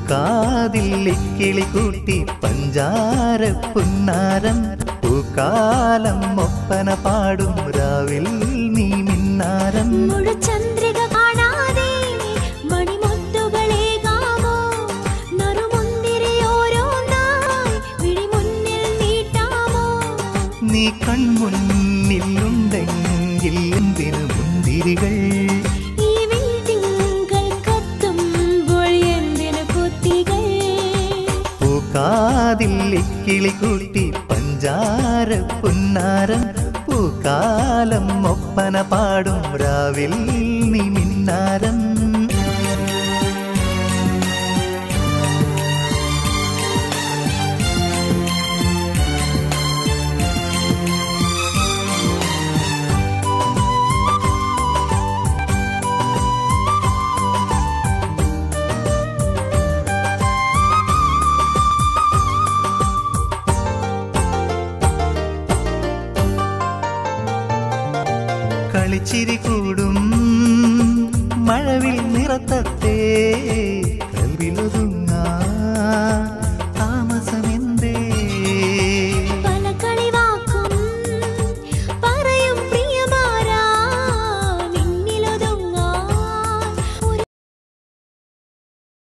പൂക്കാതില്ലിക്കിളി കൂട്ടി പഞ്ചാര പുന്നാരം പൂക്കാലം ഒപ്പന പാടും രാവിൽ നീ മിന്നാരം ചന്ദ്രിക കാണാതെ മണിമുത്തുകളേകാമോ നറുമുന്തിരിയോരോന്നായി വിഴിമുന്നിൽ നീട്ടാമോ നീ കൺമുന്നിലുണ്ടെങ്കിൽ എന്തിനു മുന്തിരികൾ പൂക്കാതില്ലിക്കിളി കൂട്ടി പഞ്ചാര പുന്നാരം പൂക്കാലം ഒപ്പന പാടും രാവിൽ നീ മിന്നാരം കളിച്ചിരി കൂടും മഴവിൽ നിറത്തത്തെ കൽവിലൊതുങ്ങാൻ